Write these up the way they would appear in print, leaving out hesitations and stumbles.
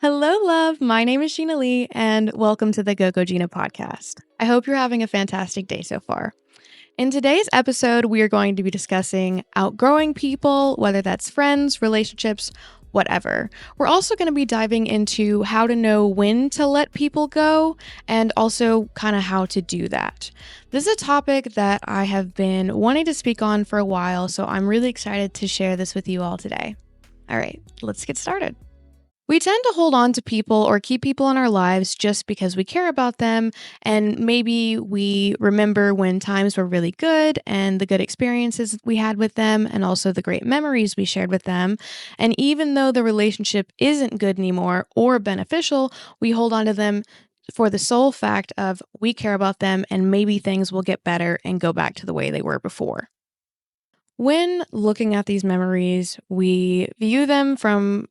Hello, love. My name is Gina Lee, and welcome to the Gina podcast. I hope you're having a fantastic day so far. In today's episode, we are going to be discussing outgrowing people, whether that's friends, relationships, whatever. We're also going to be diving into how to know when to let people go and also kind of how to do that. This is a topic that I have been wanting to speak on for a while, so I'm really excited to share this with you all today. All right, let's get started. We tend to hold on to people or keep people in our lives just because we care about them, and maybe we remember when times were really good and the good experiences we had with them, and also the great memories we shared with them. And even though the relationship isn't good anymore or beneficial, we hold on to them for the sole fact of we care about them and maybe things will get better and go back to the way they were before. When looking at these memories, we view them from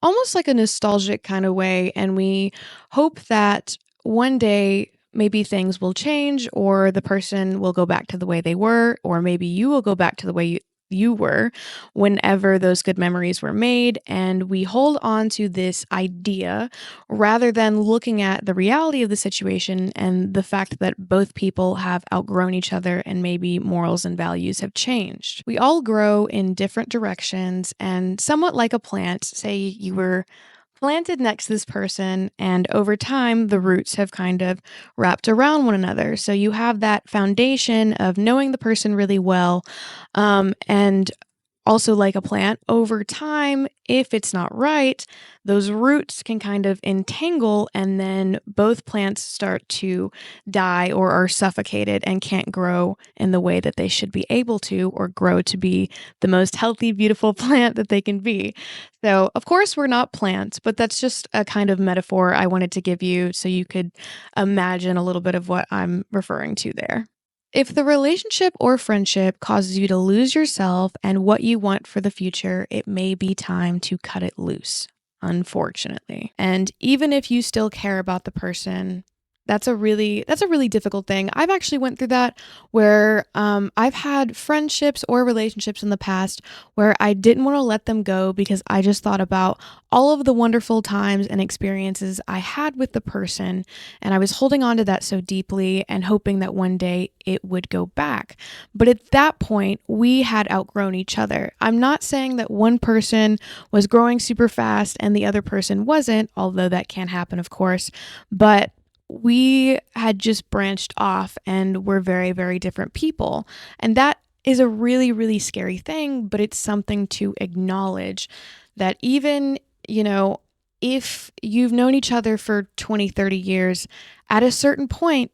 almost like a nostalgic kind of way. And we hope that one day maybe things will change or the person will go back to the way they were, or maybe you will go back to the way you were whenever those good memories were made. And we hold on to this idea rather than looking at the reality of the situation and the fact that both people have outgrown each other and maybe morals and values have changed. We all grow in different directions, and somewhat like a plant, say you were planted next to this person, and over time, the roots have kind of wrapped around one another. So you have that foundation of knowing the person really well. And also, like a plant, over time, if it's not right, those roots can kind of entangle, and then both plants start to die or are suffocated and can't grow in the way that they should be able to, or grow to be the most healthy, beautiful plant that they can be. So, of course, we're not plants, but that's just a kind of metaphor I wanted to give you so you could imagine a little bit of what I'm referring to there. If the relationship or friendship causes you to lose yourself and what you want for the future, it may be time to cut it loose, unfortunately. And even if you still care about the person, that's a really difficult thing. I've actually went through that where I've had friendships or relationships in the past where I didn't want to let them go because I just thought about all of the wonderful times and experiences I had with the person, and I was holding on to that so deeply and hoping that one day it would go back. But at that point, we had outgrown each other. I'm not saying that one person was growing super fast and the other person wasn't, although that can happen, of course, but we had just branched off and were very, very different people. And that is a really, really scary thing, but it's something to acknowledge that even, if you've known each other for 20, 30 years, at a certain point,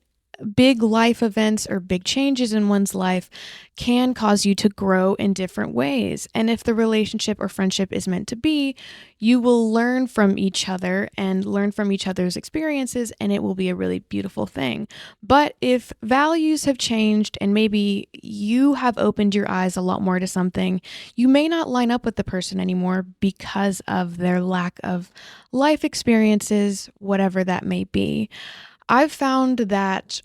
big life events or big changes in one's life can cause you to grow in different ways. And if the relationship or friendship is meant to be, you will learn from each other and learn from each other's experiences, and it will be a really beautiful thing. But if values have changed and maybe you have opened your eyes a lot more to something, you may not line up with the person anymore because of their lack of life experiences, whatever that may be. I've found that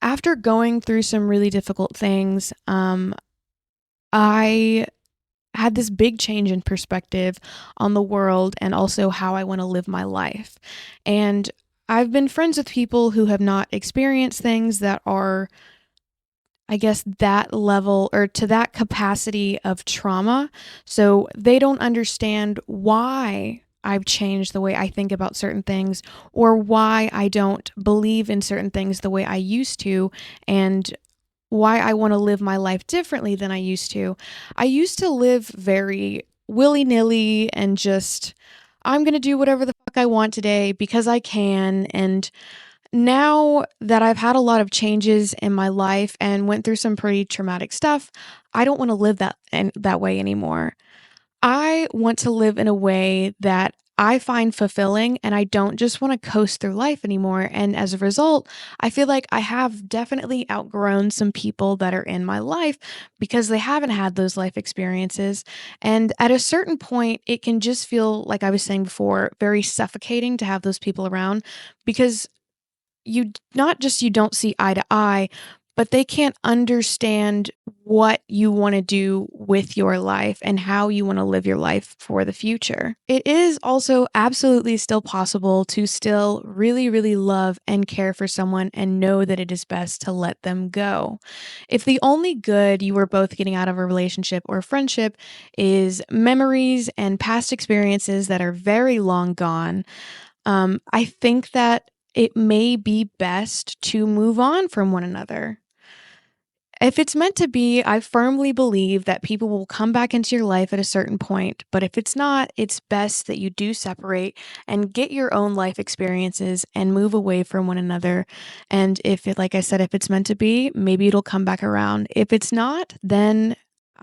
after going through some really difficult things, I had this big change in perspective on the world and also how I want to live my life. And I've been friends with people who have not experienced things that are, I guess, that level or to that capacity of trauma. So they don't understand why I've changed the way I think about certain things, or why I don't believe in certain things the way I used to, and why I want to live my life differently than I used to. I used to live very willy-nilly and just, I'm going to do whatever the fuck I want today because I can. And now that I've had a lot of changes in my life and went through some pretty traumatic stuff, I don't want to live that way anymore. I want to live in a way that I find fulfilling, and I don't just want to coast through life anymore. And as a result, I feel like I have definitely outgrown some people that are in my life because they haven't had those life experiences. And at a certain point, it can just feel, like I was saying before, very suffocating to have those people around because you don't see eye to eye, but they can't understand what you want to do with your life and how you want to live your life for the future. It is also absolutely still possible to still really, really love and care for someone and know that it is best to let them go. If the only good you are both getting out of a relationship or friendship is memories and past experiences that are very long gone, I think that it may be best to move on from one another. If it's meant to be, I firmly believe that people will come back into your life at a certain point. But if it's not, it's best that you do separate and get your own life experiences and move away from one another. And if it, like I said, if it's meant to be, maybe it'll come back around. If it's not, then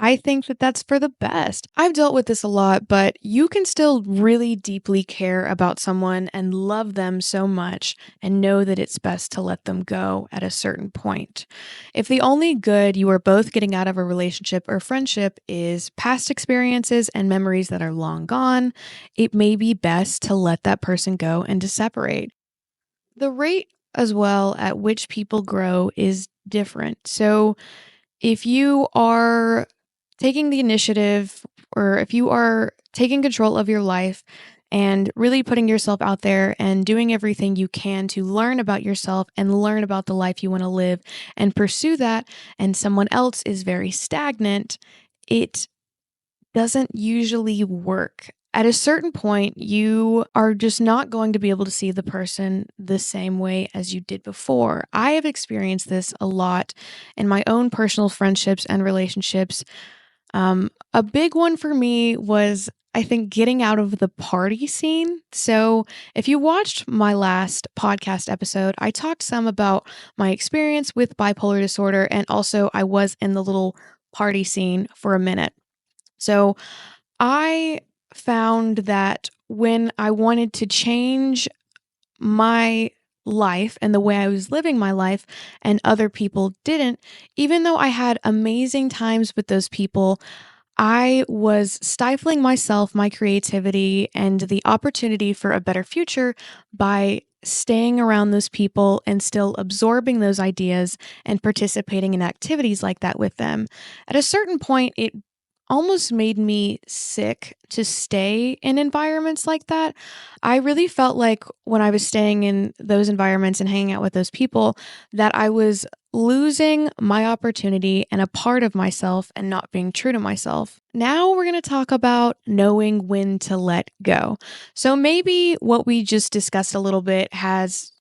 I think that that's for the best. I've dealt with this a lot, but you can still really deeply care about someone and love them so much and know that it's best to let them go at a certain point. If the only good you are both getting out of a relationship or friendship is past experiences and memories that are long gone, it may be best to let that person go and to separate. The rate as well at which people grow is different. So if you are taking the initiative or if you are taking control of your life and really putting yourself out there and doing everything you can to learn about yourself and learn about the life you want to live and pursue that, and someone else is very stagnant, it doesn't usually work. At a certain point, you are just not going to be able to see the person the same way as you did before. I have experienced this a lot in my own personal friendships and relationships. A big one for me was, I think, getting out of the party scene. So, if you watched my last podcast episode, I talked some about my experience with bipolar disorder, and also I was in the little party scene for a minute. So, I found that when I wanted to change my life and the way I was living my life, and other people didn't, even though I had amazing times with those people, I was stifling myself, my creativity, and the opportunity for a better future by staying around those people and still absorbing those ideas and participating in activities like that with them. At a certain point, it almost made me sick to stay in environments like that. I really felt like when I was staying in those environments and hanging out with those people, that I was losing my opportunity and a part of myself and not being true to myself. Now we're going to talk about knowing when to let go. So maybe what we just discussed a little bit has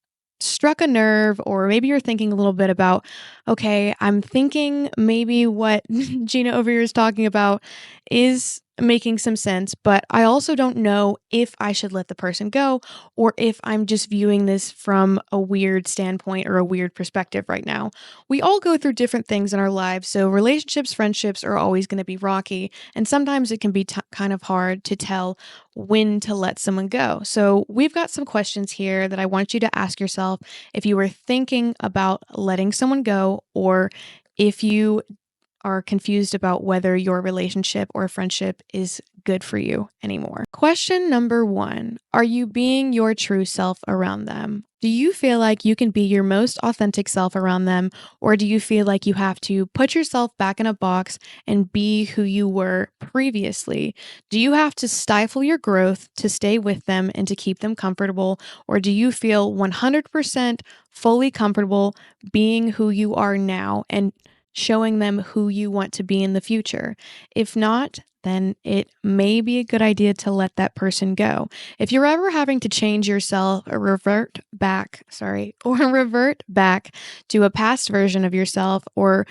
struck a nerve, or maybe you're thinking a little bit about, okay, I'm thinking maybe what Gina over here is talking about is making some sense, but I also don't know if I should let the person go or if I'm just viewing this from a weird standpoint or a weird perspective right now. We all go through different things in our lives, so relationships, friendships are always going to be rocky, and sometimes it can be kind of hard to tell when to let someone go. So, we've got some questions here that I want you to ask yourself if you were thinking about letting someone go, or if you are confused about whether your relationship or friendship is good for you anymore. Question number one: are you being your true self around them? Do you feel like you can be your most authentic self around them, or do you feel like you have to put yourself back in a box and be who you were previously? Do you have to stifle your growth to stay with them and to keep them comfortable, or do you feel 100% fully comfortable being who you are now and showing them who you want to be in the future? If not, then it may be a good idea to let that person go. If you're ever having to change yourself or revert back to a past version of yourself or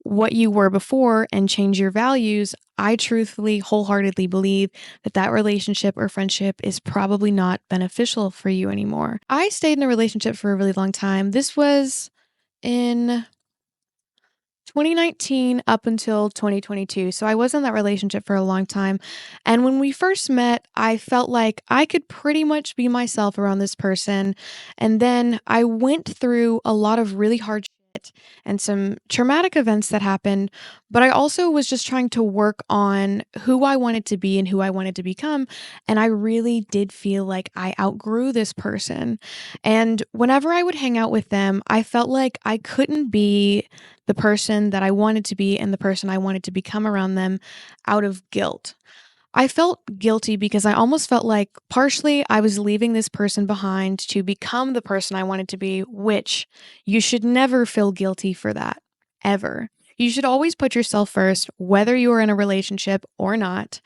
what you were before and change your values, I truthfully, wholeheartedly believe that that relationship or friendship is probably not beneficial for you anymore. I stayed in a relationship for a really long time. This was in 2019 up until 2022. So I was in that relationship for a long time. And when we first met, I felt like I could pretty much be myself around this person. And then I went through a lot of really hard and some traumatic events that happened, but I also was just trying to work on who I wanted to be and who I wanted to become, and I really did feel like I outgrew this person. And whenever I would hang out with them, I felt like I couldn't be the person that I wanted to be and the person I wanted to become around them out of guilt. I felt guilty because I almost felt like partially I was leaving this person behind to become the person I wanted to be, which you should never feel guilty for that, ever. You should always put yourself first, whether you are in a relationship or not.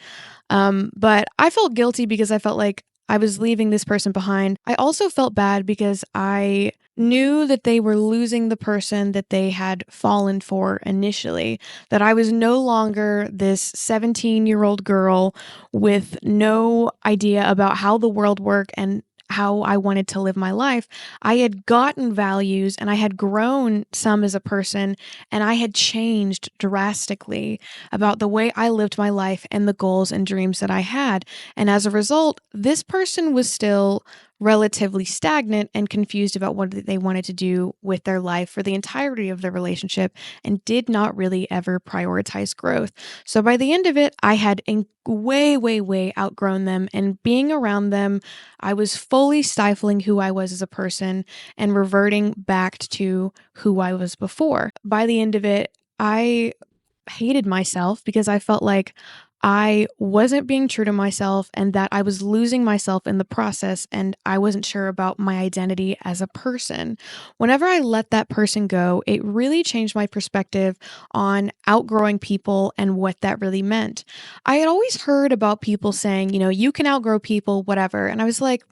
But I felt guilty because I felt like I was leaving this person behind. I also felt bad because I knew that they were losing the person that they had fallen for initially, that I was no longer this 17-year-old girl with no idea about how the world worked and how I wanted to live my life. I had gotten values and I had grown some as a person, and I had changed drastically about the way I lived my life and the goals and dreams that I had. And as a result, this person was still relatively stagnant and confused about what they wanted to do with their life for the entirety of their relationship and did not really ever prioritize growth. So by the end of it, I had way, way, way outgrown them. And being around them, I was fully stifling who I was as a person and reverting back to who I was before. By the end of it, I hated myself because I felt like I wasn't being true to myself and that I was losing myself in the process, and I wasn't sure about my identity as a person. Whenever I let that person go, it really changed my perspective on outgrowing people and what that really meant. I had always heard about people saying, you can outgrow people, whatever. And I was like,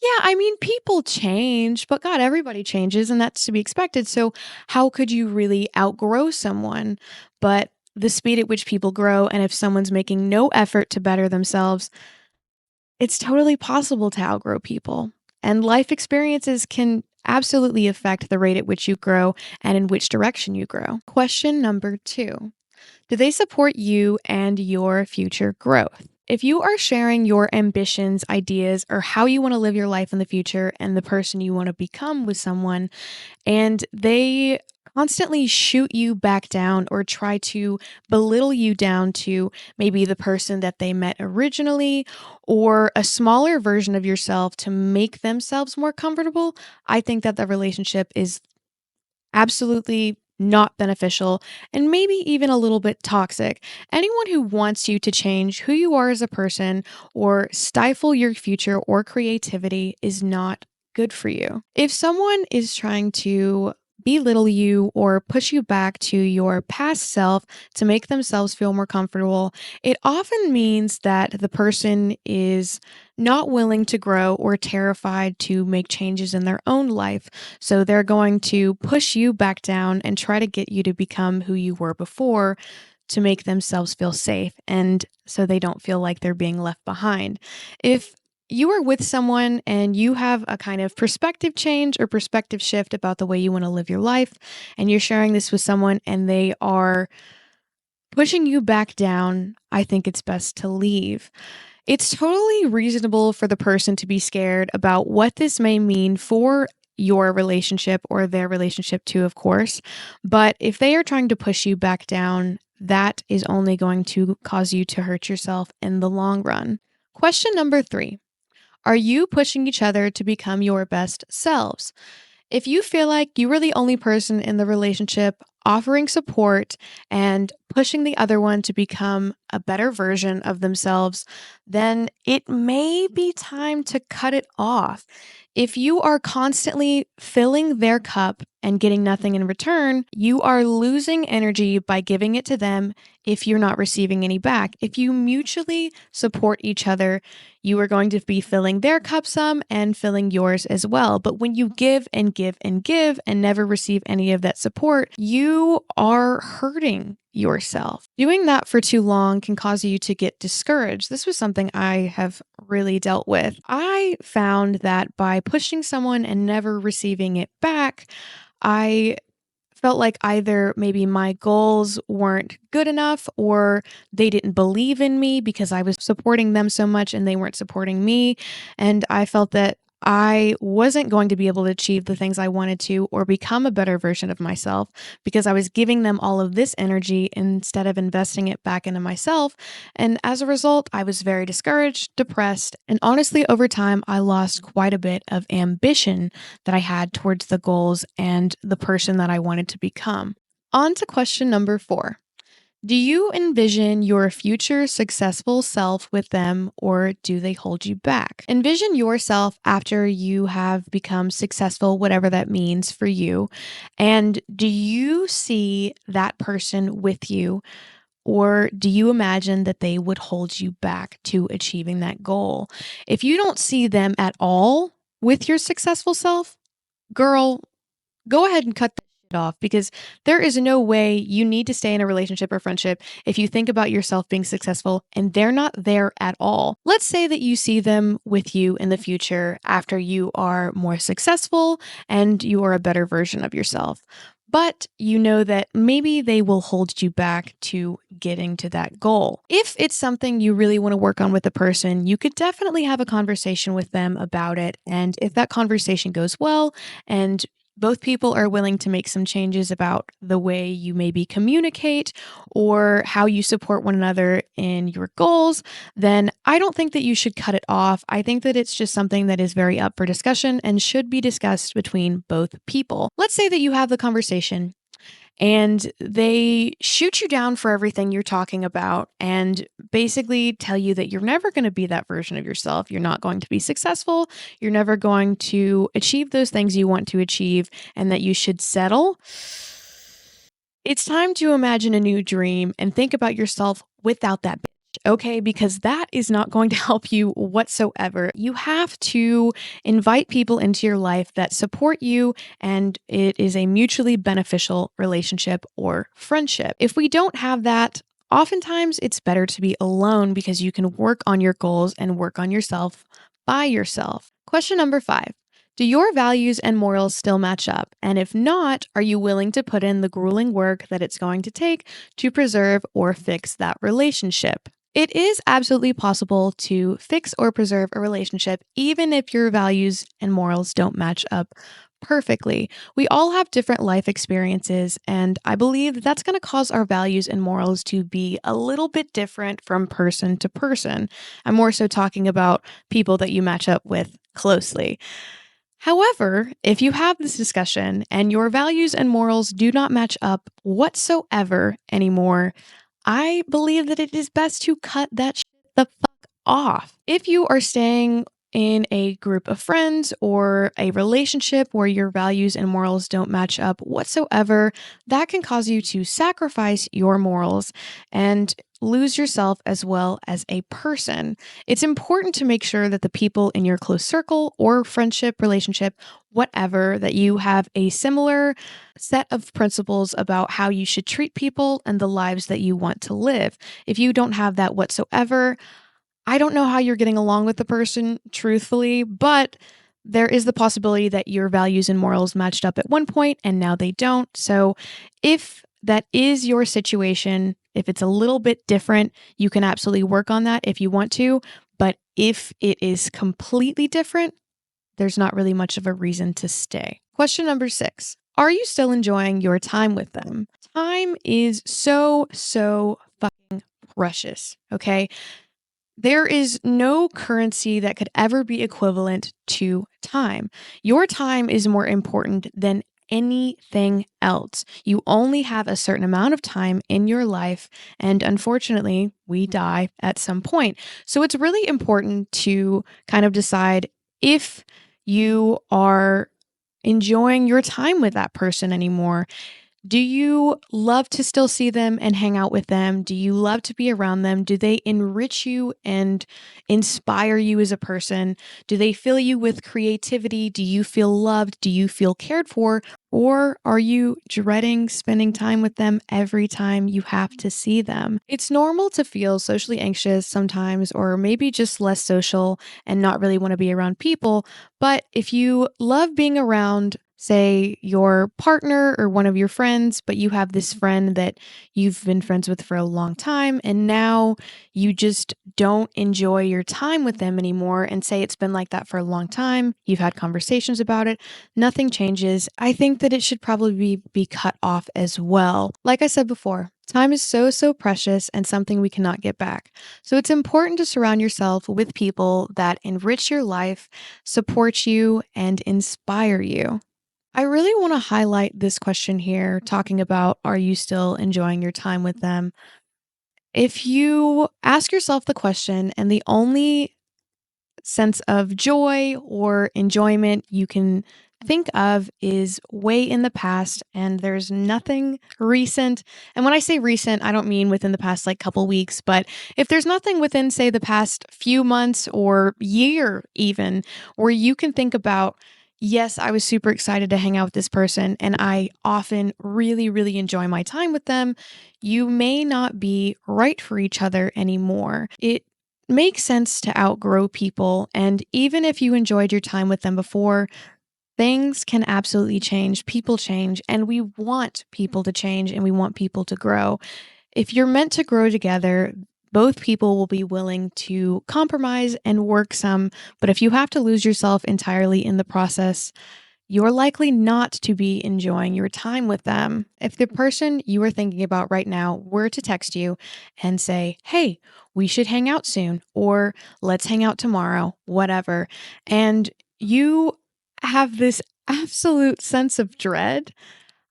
yeah, I mean, people change, but God, everybody changes, and that's to be expected. So, how could you really outgrow someone? But the speed at which people grow, and if someone's making no effort to better themselves, it's totally possible to outgrow people. And life experiences can absolutely affect the rate at which you grow and in which direction you grow. Question number 2. Do they support you and your future growth? If you are sharing your ambitions, ideas, or how you want to live your life in the future and the person you want to become with someone, and they constantly shoot you back down or try to belittle you down to maybe the person that they met originally or a smaller version of yourself to make themselves more comfortable, I think that the relationship is absolutely not beneficial and maybe even a little bit toxic. Anyone who wants you to change who you are as a person or stifle your future or creativity is not good for you. If someone is trying to belittle you or push you back to your past self to make themselves feel more comfortable, it often means that the person is not willing to grow or terrified to make changes in their own life. So they're going to push you back down and try to get you to become who you were before to make themselves feel safe and so they don't feel like they're being left behind. If you are with someone and you have a kind of perspective change or perspective shift about the way you want to live your life, and you're sharing this with someone and they are pushing you back down, I think it's best to leave. It's totally reasonable for the person to be scared about what this may mean for your relationship or their relationship too, of course. But if they are trying to push you back down, that is only going to cause you to hurt yourself in the long run. Question number 3. Are you pushing each other to become your best selves? If you feel like you were the only person in the relationship offering support and pushing the other one to become a better version of themselves, then it may be time to cut it off. If you are constantly filling their cup and getting nothing in return, you are losing energy by giving it to them if you're not receiving any back. If you mutually support each other, you are going to be filling their cup some and filling yours as well. But when you give and give and give and never receive any of that support, you are hurting yourself. Doing that for too long can cause you to get discouraged. This was something I have really dealt with. I found that by pushing someone and never receiving it back, I felt like either maybe my goals weren't good enough or they didn't believe in me because I was supporting them so much and they weren't supporting me. And I felt that I wasn't going to be able to achieve the things I wanted to or become a better version of myself because I was giving them all of this energy instead of investing it back into myself. And as a result, I was very discouraged, depressed, and honestly, over time, I lost quite a bit of ambition that I had towards the goals and the person that I wanted to become. On to question number 4. Do you envision your future successful self with them, or do they hold you back? Envision yourself after you have become successful, whatever that means for you. And do you see that person with you, or do you imagine that they would hold you back to achieving that goal? If you don't see them at all with your successful self, girl, go ahead and cut that shit off because there is no way you need to stay in a relationship or friendship if you think about yourself being successful and they're not there at all. Let's say that you see them with you in the future after you are more successful and you are a better version of yourself. But you know that maybe they will hold you back to getting to that goal. If it's something you really want to work on with the person, you could definitely have a conversation with them about it. And if that conversation goes well and both people are willing to make some changes about the way you maybe communicate or how you support one another in your goals, then I don't think that you should cut it off. I think that it's just something that is very up for discussion and should be discussed between both people. Let's say that you have the conversation and they shoot you down for everything you're talking about and basically tell you that you're never going to be that version of yourself. You're not going to be successful. You're never going to achieve those things you want to achieve and that you should settle. It's time to imagine a new dream and think about yourself without that bitch, okay? Because that is not going to help you whatsoever. You have to invite people into your life that support you, and it is a mutually beneficial relationship or friendship. If we don't have that, oftentimes it's better to be alone because you can work on your goals and work on yourself by yourself. Question number 5. Do your values and morals still match up? And if not, are you willing to put in the grueling work that it's going to take to preserve or fix that relationship? It is absolutely possible to fix or preserve a relationship even if your values and morals don't match up perfectly. We all have different life experiences, and I believe that that's going to cause our values and morals to be a little bit different from person to person. I'm more so talking about people that you match up with closely. However, if you have this discussion and your values and morals do not match up whatsoever anymore, I believe that it is best to cut that shit the fuck off. If you are staying in a group of friends or a relationship where your values and morals don't match up whatsoever, that can cause you to sacrifice your morals and lose yourself as well as a person. It's important to make sure that the people in your close circle or friendship, relationship, whatever, that you have a similar set of principles about how you should treat people and the lives that you want to live. If you don't have that whatsoever, I don't know how you're getting along with the person, truthfully, but there is the possibility that your values and morals matched up at one point and now they don't. So if that is your situation, if it's a little bit different, you can absolutely work on that if you want to. But if it is completely different, there's not really much of a reason to stay. Question number 6. Are you still enjoying your time with them? Time is so fucking precious, okay? There is no currency that could ever be equivalent to time. Your time is more important than anything else. You only have a certain amount of time in your life, and unfortunately, we die at some point. So it's really important to kind of decide if you are enjoying your time with that person anymore. Do you love to still see them and hang out with them? Do you love to be around them? Do they enrich you and inspire you as a person? Do they fill you with creativity? Do you feel loved? Do you feel cared for? Or are you dreading spending time with them every time you have to see them? It's normal to feel socially anxious sometimes, or maybe just less social and not really want to be around people. But if you love being around, say, your partner or one of your friends, but you have this friend that you've been friends with for a long time, and now you just don't enjoy your time with them anymore, and say it's been like that for a long time, you've had conversations about it, nothing changes, I think that it should probably be cut off as well. Like I said before, time is so, so precious and something we cannot get back. So it's important to surround yourself with people that enrich your life, support you, and inspire you. I really want to highlight this question here, talking about are you still enjoying your time with them? If you ask yourself the question and the only sense of joy or enjoyment you can think of is way in the past and there's nothing recent. And when I say recent, I don't mean within the past like couple weeks, but if there's nothing within, say, the past few months or year, even, where you can think about, yes, I was super excited to hang out with this person and I often really, really enjoy my time with them, you may not be right for each other anymore. It makes sense to outgrow people. And even if you enjoyed your time with them before, things can absolutely change. People change, and we want people to change and we want people to grow. If you're meant to grow together, both people will be willing to compromise and work some. But if you have to lose yourself entirely in the process, you're likely not to be enjoying your time with them. If the person you are thinking about right now were to text you and say, hey, we should hang out soon, or let's hang out tomorrow, whatever, and you have this absolute sense of dread,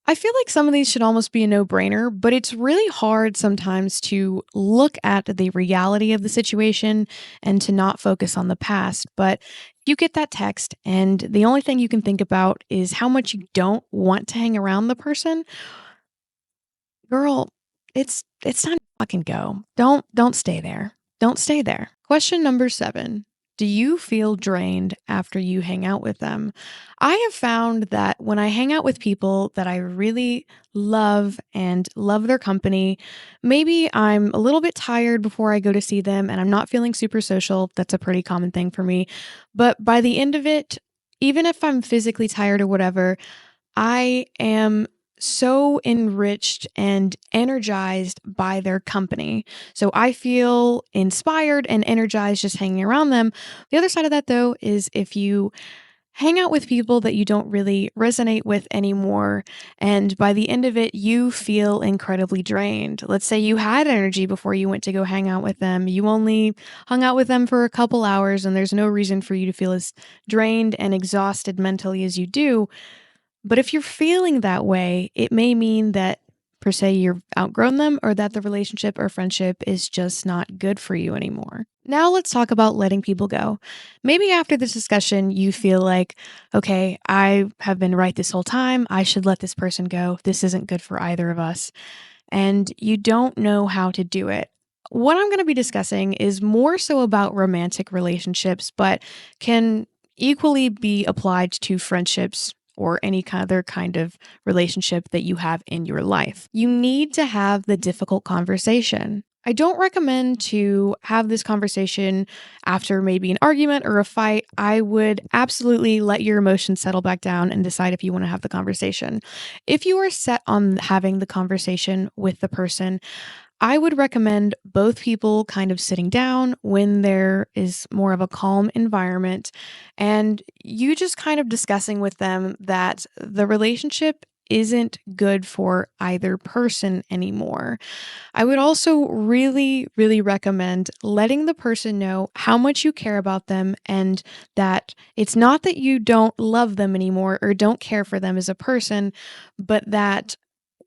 I feel like some of these should almost be a no-brainer, but it's really hard sometimes to look at the reality of the situation and to not focus on the past. But you get that text and the only thing you can think about is how much you don't want to hang around the person. Girl, it's time to fucking go. Don't stay there. Don't stay there. Question number 7. Do you feel drained after you hang out with them? I have found that when I hang out with people that I really love and love their company, maybe I'm a little bit tired before I go to see them and I'm not feeling super social. That's a pretty common thing for me. But by the end of it, even if I'm physically tired or whatever, I am so enriched and energized by their company. So I feel inspired and energized just hanging around them. The other side of that, though, is if you hang out with people that you don't really resonate with anymore, and by the end of it, you feel incredibly drained. Let's say you had energy before you went to go hang out with them. You only hung out with them for a couple hours, and there's no reason for you to feel as drained and exhausted mentally as you do. But if you're feeling that way, it may mean that, per se, you've outgrown them or that the relationship or friendship is just not good for you anymore. Now, let's talk about letting people go. Maybe after this discussion, you feel like, okay, I have been right this whole time. I should let this person go. This isn't good for either of us. And you don't know how to do it. What I'm going to be discussing is more so about romantic relationships, but can equally be applied to friendships or any other kind of relationship that you have in your life. You need to have the difficult conversation. I don't recommend to have this conversation after maybe an argument or a fight. I would absolutely let your emotions settle back down and decide if you want to have the conversation. If you are set on having the conversation with the person, I would recommend both people kind of sitting down when there is more of a calm environment and you just kind of discussing with them that the relationship isn't good for either person anymore. I would also really, really recommend letting the person know how much you care about them and that it's not that you don't love them anymore or don't care for them as a person, but that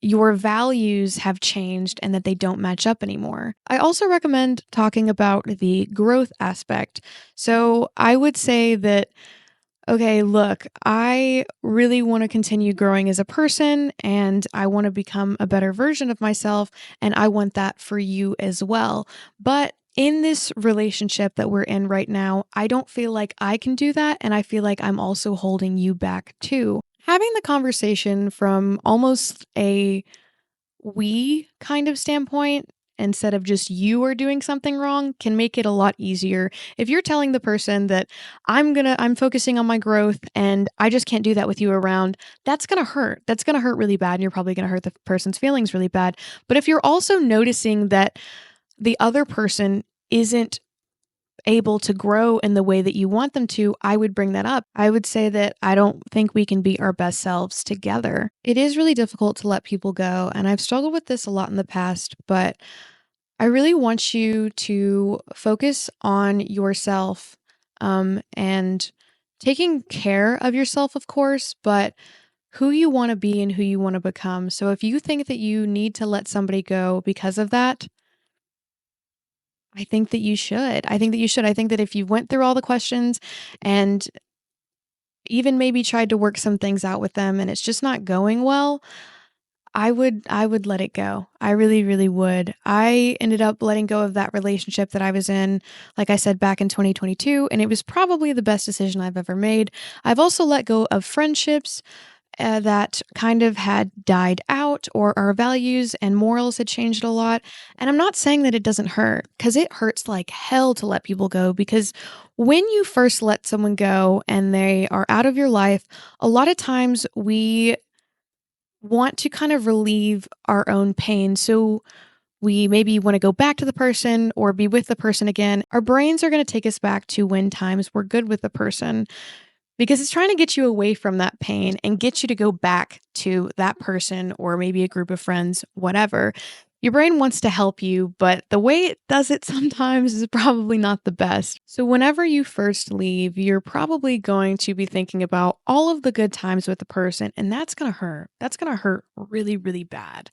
your values have changed and that they don't match up anymore. I also recommend talking about the growth aspect. So I would say that, okay, look, I really want to continue growing as a person and I want to become a better version of myself. And I want that for you as well. But in this relationship that we're in right now, I don't feel like I can do that. And I feel like I'm also holding you back too. Having the conversation from almost a we kind of standpoint instead of just you are doing something wrong can make it a lot easier. If you're telling the person that I'm focusing on my growth and I just can't do that with you around, that's going to hurt. That's going to hurt really bad and you're probably going to hurt the person's feelings really bad. But if you're also noticing that the other person isn't able to grow in the way that you want them to, I would bring that up. I would say that I don't think we can be our best selves together. It is really difficult to let people go, and I've struggled with this a lot in the past, but I really want you to focus on yourself, and taking care of yourself, of course, but who you want to be and who you want to become. So if you think that you need to let somebody go because of that, I think that you should. I think that you should. I think that if you went through all the questions and even maybe tried to work some things out with them and it's just not going well, I would let it go. I really, really would. I ended up letting go of that relationship that I was in, like I said, back in 2022, and it was probably the best decision I've ever made. I've also let go of friendships that kind of had died out, or our values and morals had changed a lot. And I'm not saying that it doesn't hurt, because it hurts like hell to let people go. Because when you first let someone go and they are out of your life, a lot of times we want to kind of relieve our own pain. So we maybe want to go back to the person or be with the person again. Our brains are going to take us back to when times were good with the person, because it's trying to get you away from that pain and get you to go back to that person or maybe a group of friends, whatever. Your brain wants to help you, but the way it does it sometimes is probably not the best. So, whenever you first leave, you're probably going to be thinking about all of the good times with the person, and that's going to hurt. That's going to hurt really, really bad.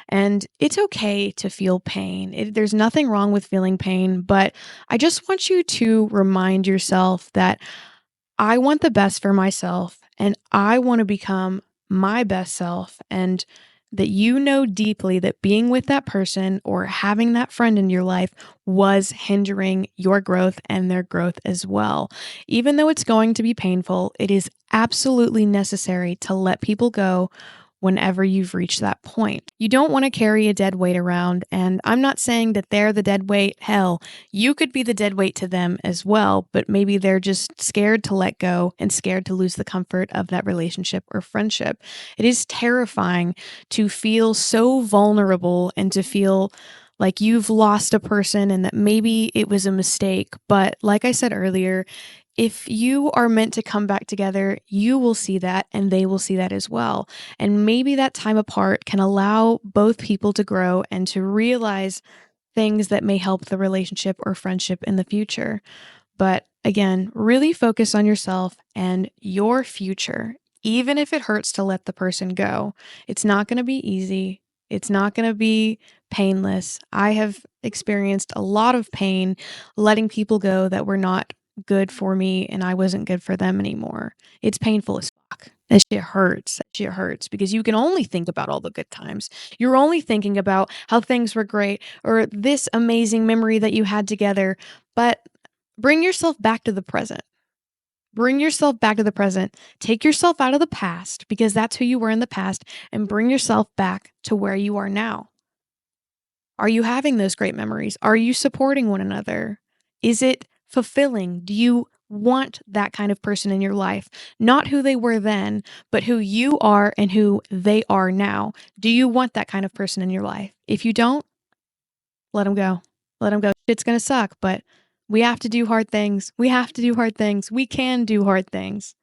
And it's okay to feel pain. There's nothing wrong with feeling pain, but I just want you to remind yourself that I want the best for myself and I want to become my best self. And that you know deeply that being with that person or having that friend in your life was hindering your growth and their growth as well. Even though it's going to be painful, it is absolutely necessary to let people go whenever you've reached that point. You don't want to carry a dead weight around, and I'm not saying that they're the dead weight. Hell, you could be the dead weight to them as well, but maybe they're just scared to let go and scared to lose the comfort of that relationship or friendship. It is terrifying to feel so vulnerable and to feel like you've lost a person and that maybe it was a mistake. But like I said earlier, if you are meant to come back together, you will see that and they will see that as well. And maybe that time apart can allow both people to grow and to realize things that may help the relationship or friendship in the future. But again, really focus on yourself and your future, even if it hurts to let the person go. It's not going to be easy. It's not going to be painless. I have experienced a lot of pain letting people go that were not good for me and I wasn't good for them anymore. It's painful as fuck. That shit hurts. That shit hurts because you can only think about all the good times. You're only thinking about how things were great or this amazing memory that you had together. But bring yourself back to the present. Bring yourself back to the present. Take yourself out of the past because that's who you were in the past and bring yourself back to where you are now. Are you having those great memories? Are you supporting one another? Is it fulfilling? Do you want that kind of person in your life? Not who they were then, but who you are and who they are now. Do you want that kind of person in your life? If you don't, let them go. Let them go. It's going to suck, but we have to do hard things. We have to do hard things. We can do hard things.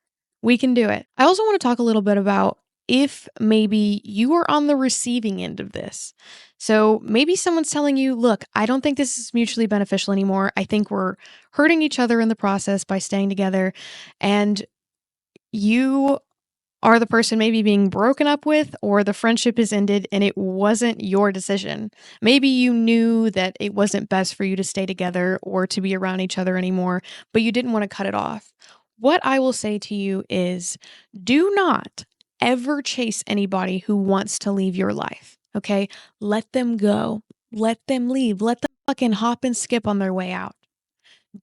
We can do it. I also want to talk a little bit about if maybe you are on the receiving end of this. So maybe someone's telling you, look, I don't think this is mutually beneficial anymore. I think we're hurting each other in the process by staying together. And you are the person maybe being broken up with, or the friendship is ended and it wasn't your decision. Maybe you knew that it wasn't best for you to stay together or to be around each other anymore, but you didn't want to cut it off. What I will say to you is do not ever chase anybody who wants to leave your life. Okay. Let them go. Let them leave. Let them fucking hop and skip on their way out.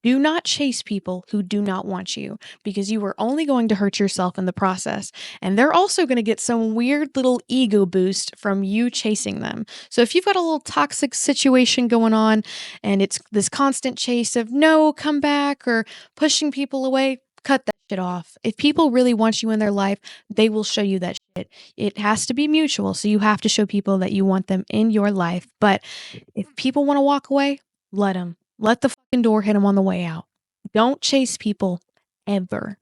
Do not chase people who do not want you because you are only going to hurt yourself in the process. And they're also going to get some weird little ego boost from you chasing them. So if you've got a little toxic situation going on and it's this constant chase of no, come back or pushing people away, cut that shit off. If people really want you in their life, they will show you that shit. It has to be mutual. So you have to show people that you want them in your life. But if people want to walk away, let them. Let the fucking door hit them on the way out. Don't chase people ever.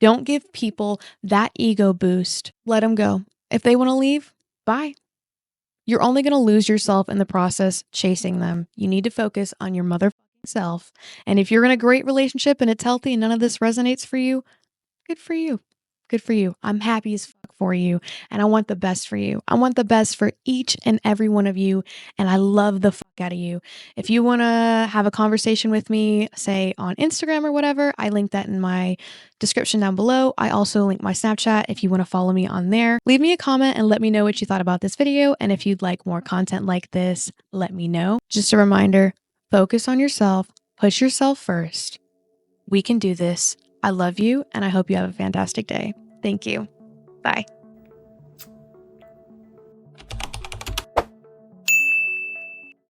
Don't give people that ego boost. Let them go. If they want to leave, bye. You're only going to lose yourself in the process chasing them. You need to focus on your motherfucking self. And if you're in a great relationship and it's healthy and none of this resonates for you, good for you. Good for you. I'm happy as fuck for you. And I want the best for you. I want the best for each and every one of you. And I love the fuck out of you. If you want to have a conversation with me, say on Instagram or whatever, I link that in my description down below. I also link my Snapchat if you want to follow me on there. Leave me a comment and let me know what you thought about this video. And if you'd like more content like this, let me know. Just a reminder, focus on yourself, put yourself first. We can do this. I love you, and I hope you have a fantastic day. Thank you. Bye.